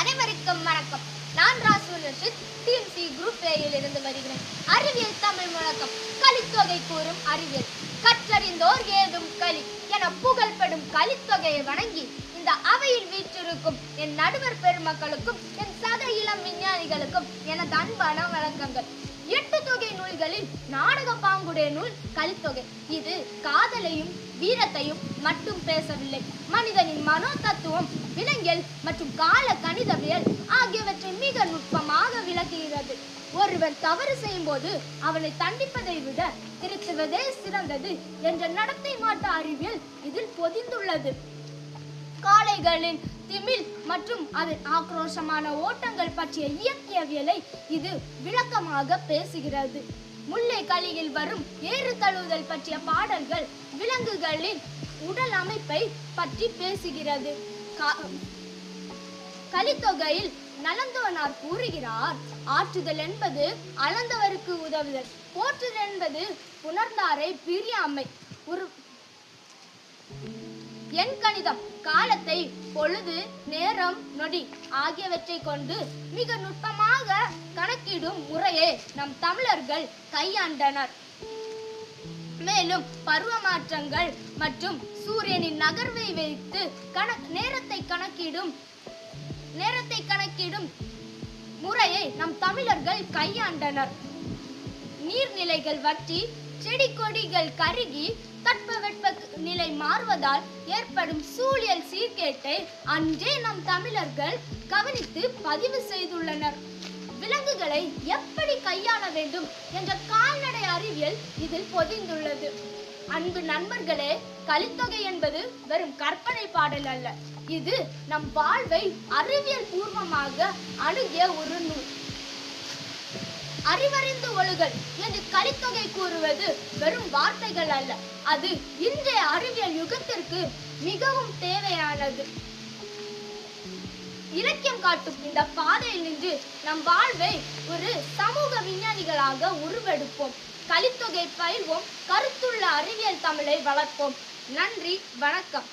அனைவருக்கும் வணக்கம். நான் ராசுல் ரஷித், டிஎம்சி குரூப் ஏயில் இருந்து வருகிறேன். அறிவியல் தமிழ் முழக்கம். கலித்தொகை கூறும் அறிவியல். கற்றறிந்தோர் ஏதும் களி என புகழ்படும் கலித்தொகையை வணங்கி இந்த அவையில் வீற்றிருக்கும் என் நடுவர் பெருமக்களுக்கும் என் சக இளம் விஞ்ஞானிகளுக்கும் எனது அன்பான வணக்கங்கள். 8 தொகை நூல்களில் நாடக பாங்குடைய நூல் கலித்தொகை. இது காதலையும் வீரத்தையும் மட்டும் பேசவில்லை, மனிதனின் மனோ தத்துவம், விலங்கியல் மற்றும் கால கணிதவியல் ஆகியவற்றை மிக நுட்பமாக விளக்குகிறது. ஒருவன் தவறு செய்யும் போது அவனை தண்டிப்பதை விட திருத்துவதே சிறந்தது என்ற நடத்தை மாட்ட அறிவியல் இதில் பொதிந்துள்ளது. காளைகளின் திமில் மற்றும் அதன் ஆக்ரோஷமான ஓட்டங்கள் பற்றிய இயக்கியவியலை இது விளக்கமாக பேசுகிறது. முல்லை களியில் வரும் ஏறு தழுவுதல் பற்றிய பாடல்கள் விலங்குகளின் உடல் அமைப்பை பற்றி பேசுகிறது. கலித்தொகையில் நலந்தோனார் கூறுகிறார், ஆற்றுதல் என்பது அளந்தவருக்கு உதவுதல், போற்றுதல் என்பது புணர்ந்தாரை பிரியாமை. எண் கணிதம் காலத்தை, பொழுது, நேரம், நொடி ஆகியவற்றை கொண்டு மிக நுட்பமாக கணக்கிடும் முறையை நம் தமிழர்கள் கையாண்டனர். மேலும் பருவ மாற்றங்கள் மற்றும் சூரியனின் நகர்வை வைத்து நேரத்தை கணக்கிடும் முறையை நம் தமிழர்கள் கையாண்டனர். நீர்நிலைகள் வற்றி, செடி கொடிகள் கருகி, தட்பவெட்ப நிலை மாறுவதால் ஏற்படும் சூழியல் சீர்கேட்டை அன்றே நம் தமிழர்கள் கவனித்து பதிவு செய்துள்ளனர். விலங்குகளை எப்படி கையாள வேண்டும் என்ற கால்நடை அறிவியல் இதில் பொதிந்துள்ளது. அன்பு நண்பர்களே, கலித்தொகை என்பது வெறும் கற்பனை பாடல் அல்ல, இது நம் வாழ்வை அறிவியல் பூர்வமாக அணுகிய ஒரு நூல். அறிவறிந்து ஒழுகல் என்று கலித்தொகை கூறுவது வெறும் வார்த்தைகள் அல்ல, அது இன்றைய அறிவியல் யுகத்திற்கு மிகவும் தேவையானது. இலக்கியம் காட்டும் இந்த பாதையில் நின்று நம் வாழ்வை ஒரு சமூக விஞ்ஞானிகளாக உருவெடுப்போம். கலித்தொகை பயில்வோம், கருத்துள்ள அறிவியல் தமிழை வளர்ப்போம். நன்றி, வணக்கம்.